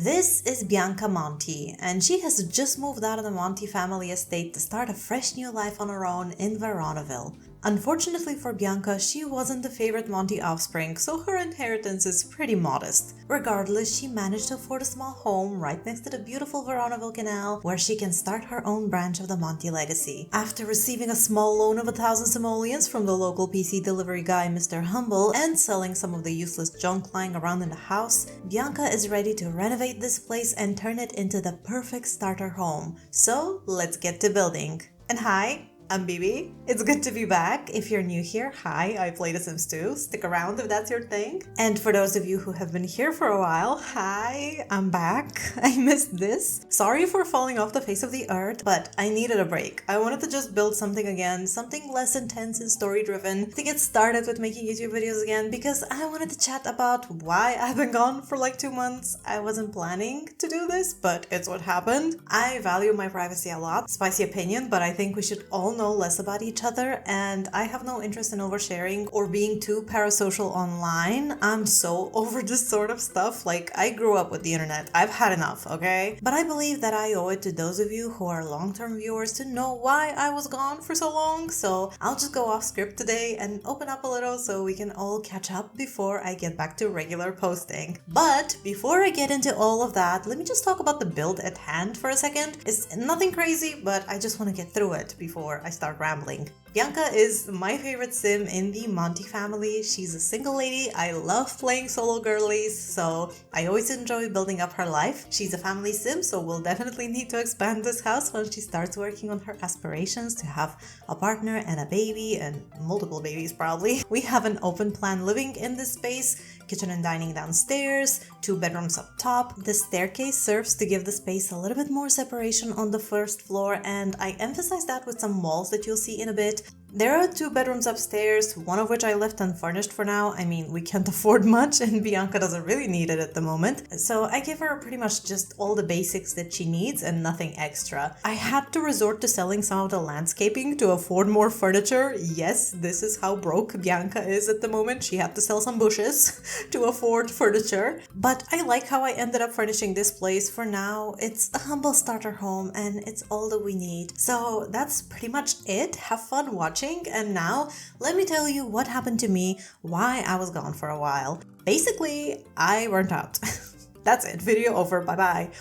This is Bianca Monty, and she has just moved out of the Monty family estate to start a fresh new life on her own in Veronaville. Unfortunately for Bianca, she wasn't the favorite Monty offspring, so her inheritance is pretty modest. Regardless, she managed to afford a small home right next to the beautiful Veronaville Canal, where she can start her own branch of the Monty legacy. After receiving a small loan of 1,000 simoleons from the local PC delivery guy Mr. Humble and selling some of the useless junk lying around in the house, Bianca is ready to renovate this place and turn it into the perfect starter home. So let's get to building. And hi! I'm Bibi. It's good to be back. If you're new here, hi, I play The Sims 2. Stick around if that's your thing. And for those of you who have been here for a while, hi, I'm back. I missed this. Sorry for falling off the face of the earth, but I needed a break. I wanted to just build something again, something less intense and story-driven, to get started with making YouTube videos again, because I wanted to chat about why I've been gone for like 2 months. I wasn't planning to do this, but it's what happened. I value my privacy a lot. Spicy opinion, but I think we should all know less about each other, and I have no interest in oversharing or being too parasocial online. I'm so over this sort of stuff. Like, I grew up with the internet. I've had enough, okay? But I believe that I owe it to those of you who are long-term viewers to know why I was gone for so long, so I'll just go off script today and open up a little so we can all catch up before I get back to regular posting. But before I get into all of that, let me just talk about the build at hand for a second. It's nothing crazy, but I just want to get through it before I start rambling. Bianca is my favorite sim in the Monty family. She's a single lady. I love playing solo girlies, so I always enjoy building up her life. She's a family sim, so we'll definitely need to expand this house once she starts working on her aspirations to have a partner and a baby, and multiple babies probably. We have an open plan living in this space, kitchen and dining downstairs, 2 bedrooms up top. The staircase serves to give the space a little bit more separation on the first floor, and I emphasize that with some walls that you'll see in a bit. There are 2 bedrooms upstairs, one of which I left unfurnished for now. I mean, we can't afford much and Bianca doesn't really need it at the moment. So I give her pretty much just all the basics that she needs and nothing extra. I had to resort to selling some of the landscaping to afford more furniture. Yes, this is how broke Bianca is at the moment. She had to sell some bushes to afford furniture. But I like how I ended up furnishing this place. For now, it's a humble starter home and it's all that we need. So that's pretty much it. Have fun watching. And now, let me tell you what happened to me, why I was gone for a while. Basically, I burnt out. That's it, video over, bye-bye.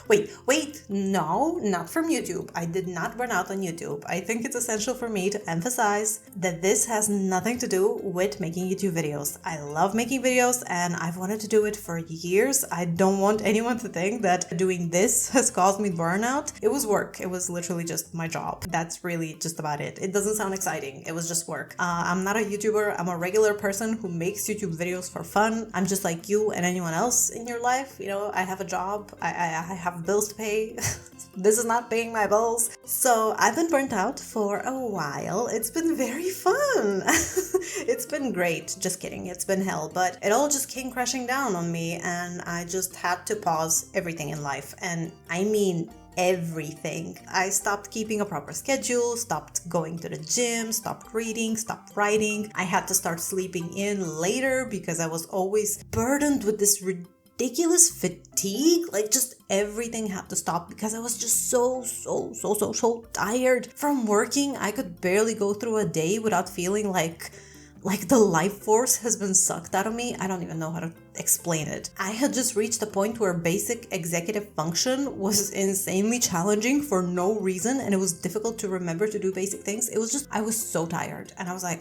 Wait, no, not from YouTube. I did not burn out on YouTube. I think it's essential for me to emphasize that this has nothing to do with making YouTube videos. I love making videos and I've wanted to do it for years. I don't want anyone to think that doing this has caused me burnout. It was work. It was literally just my job. That's really just about it. It doesn't sound exciting. It was just work. I'm not a YouTuber. I'm a regular person who makes YouTube videos for fun. I'm just like you and anyone else in your life, you know. I have a job, I have bills to pay. This is not paying my bills. So I've been burnt out for a while. It's been very fun. It's been great. Just kidding, it's been hell. But it all just came crashing down on me and I just had to pause everything in life. And I mean everything. I stopped keeping a proper schedule, stopped going to the gym, stopped reading, stopped writing. I had to start sleeping in later because I was always burdened with this ridiculous fatigue. Like, just everything had to stop because I was just so tired from working. I could barely go through a day without feeling like the life force has been sucked out of me. I don't even know how to explain it. I had just reached a point where basic executive function was insanely challenging for no reason, and it was difficult to remember to do basic things. It was just, I was so tired and I was like,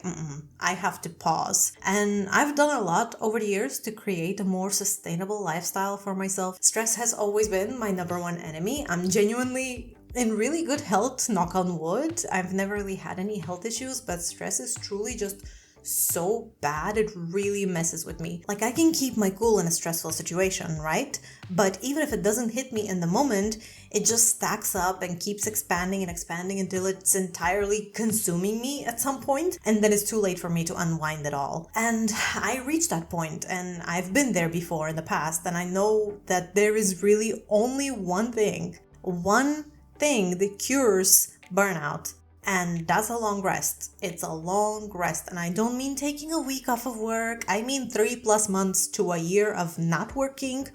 I have to pause. And I've done a lot over the years to create a more sustainable lifestyle for myself. Stress has always been my #1 enemy. I'm genuinely in really good health, knock on wood. I've never really had any health issues, but stress is truly just so bad, it really messes with me. Like, I can keep my cool in a stressful situation, right? But even if it doesn't hit me in the moment, it just stacks up and keeps expanding and expanding until it's entirely consuming me at some point, and then it's too late for me to unwind it all. And I reached that point, and I've been there before in the past, and I know that there is really only one thing that cures burnout. And that's a long rest. It's a long rest. And I don't mean taking a week off of work. I mean 3+ months to a year of not working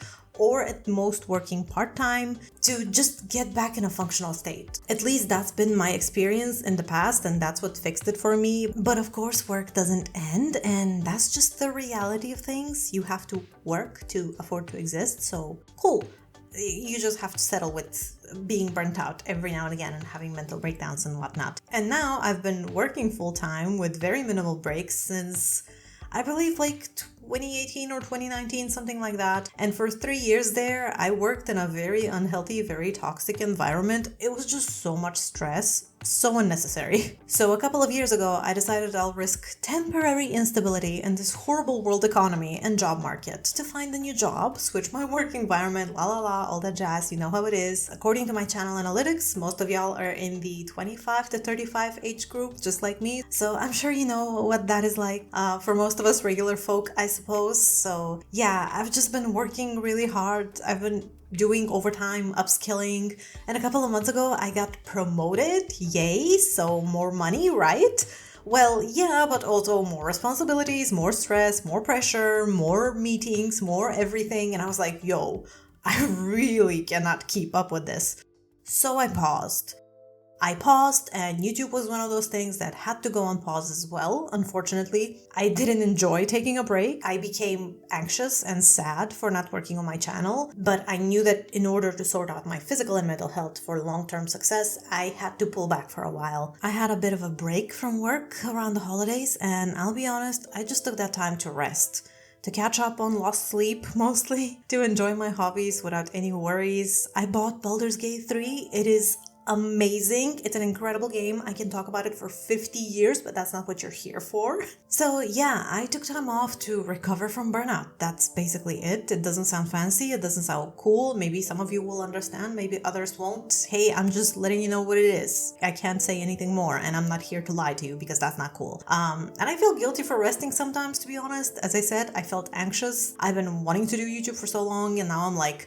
or at most working part-time to just get back in a functional state. At least that's been my experience in the past, and that's what fixed it for me. But of course, work doesn't end, and that's just the reality of things. You have to work to afford to exist, so cool. You just have to settle with being burnt out every now and again and having mental breakdowns and whatnot. And now I've been working full-time with very minimal breaks since I believe like 2018 or 2019, something like that. And for 3 years there, I worked in a very unhealthy, very toxic environment. It was just so much stress, so unnecessary. So a couple of years ago, I decided I'll risk temporary instability in this horrible world economy and job market to find a new job, switch my work environment, all that jazz, you know how it is. According to my channel analytics, most of y'all are in the 25 to 35 age group, just like me. So I'm sure you know what that is like for most of us regular folk, I suppose. So yeah, I've just been working really hard. I've been doing overtime, upskilling, and a couple of months ago I got promoted. Yay, so more money, right? Well, yeah, but also more responsibilities, more stress, more pressure, more meetings, more everything. And I was like, yo, I really cannot keep up with this. So I paused, and YouTube was one of those things that had to go on pause as well. Unfortunately, I didn't enjoy taking a break. I became anxious and sad for not working on my channel, but I knew that in order to sort out my physical and mental health for long-term success, I had to pull back for a while. I had a bit of a break from work around the holidays, and I'll be honest, I just took that time to rest. To catch up on lost sleep, mostly. To enjoy my hobbies without any worries. I bought Baldur's Gate 3. It is amazing. It's an incredible game. I can talk about it for 50 years, but that's not what you're here for. So yeah, I took time off to recover from burnout. That's basically it. It doesn't sound fancy. It doesn't sound cool. Maybe some of you will understand. Maybe others won't. Hey, I'm just letting you know what it is. I can't say anything more, and I'm not here to lie to you because that's not cool. And I feel guilty for resting sometimes, to be honest. As I said, I felt anxious. I've been wanting to do YouTube for so long, and now I'm like,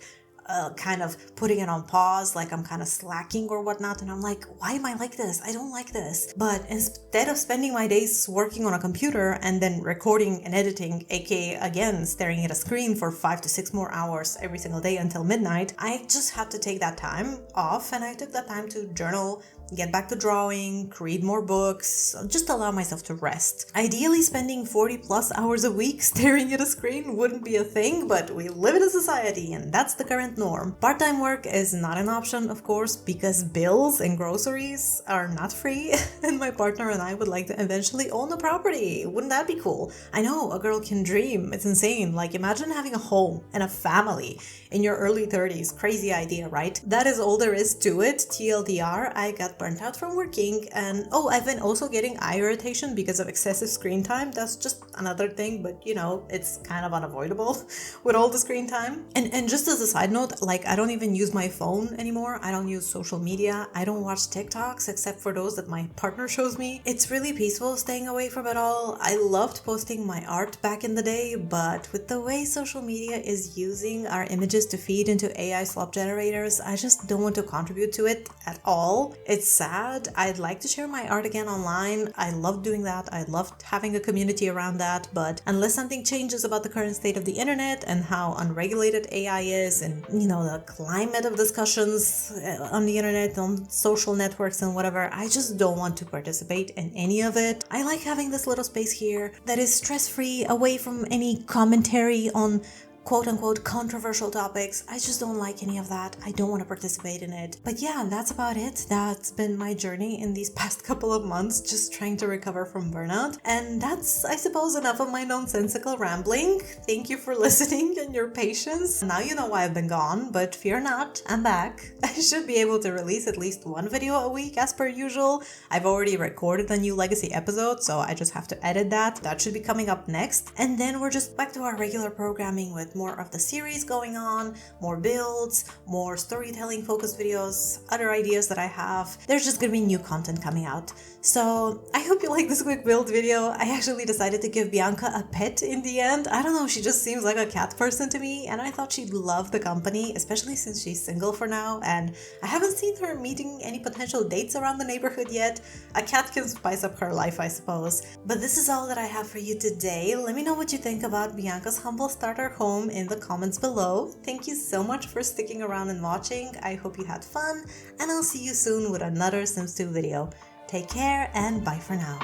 kind of putting it on pause, like I'm kind of slacking or whatnot, and I'm like, why am I like this? I don't like this. But instead of spending my days working on a computer and then recording and editing, aka again staring at a screen for 5 to 6 more hours every single day until midnight, I just had to take that time off, and I took that time to journal, get back to drawing, read more books, just allow myself to rest. Ideally, spending 40 plus hours a week staring at a screen wouldn't be a thing, but we live in a society and that's the current norm. Part-time work is not an option, of course, because bills and groceries are not free, and my partner and I would like to eventually own a property. Wouldn't that be cool? I know, a girl can dream. It's insane. Like, imagine having a home and a family in your early 30s. Crazy idea, right? That is all there is to it. TLDR, I got burnt out from working, and I've been also getting eye irritation because of excessive screen time. That's just another thing, but you know, it's kind of unavoidable with all the screen time. And just as a side note, like, I don't even use my phone anymore. I don't use social media. I don't watch TikToks except for those that my partner shows me. It's really peaceful staying away from it all. I loved posting my art back in the day, but with the way social media is using our images to feed into AI slop generators, I just don't want to contribute to it at all. It's sad. I'd like to share my art again online. I love doing that. I loved having a community around that, but unless something changes about the current state of the internet and how unregulated AI is, and you know, the climate of discussions on the internet, on social networks and whatever, I just don't want to participate in any of it. I like having this little space here that is stress-free, away from any commentary on quote-unquote controversial topics. I just don't like any of that. I don't want to participate in it. But yeah, that's about it. That's been my journey in these past couple of months, just trying to recover from burnout. And that's, I suppose, enough of my nonsensical rambling. Thank you for listening and your patience. Now you know why I've been gone, but fear not, I'm back. I should be able to release at least one video a week as per usual. I've already recorded a new legacy episode, so I just have to edit that. That should be coming up next. And then we're just back to our regular programming with more of the series going on, more builds, more storytelling focused videos, other ideas that I have. There's just gonna be new content coming out. So I hope you like this quick build video. I actually decided to give Bianca a pet in the end. I don't know, she just seems like a cat person to me, and I thought she'd love the company, especially since she's single for now, and I haven't seen her meeting any potential dates around the neighborhood yet. A cat can spice up her life, I suppose. But this is all that I have for you today. Let me know what you think about Bianca's humble starter home. home in the comments below. Thank you so much for sticking around and watching. I hope you had fun, and I'll see you soon with another Sims 2 video. Take care and bye for now.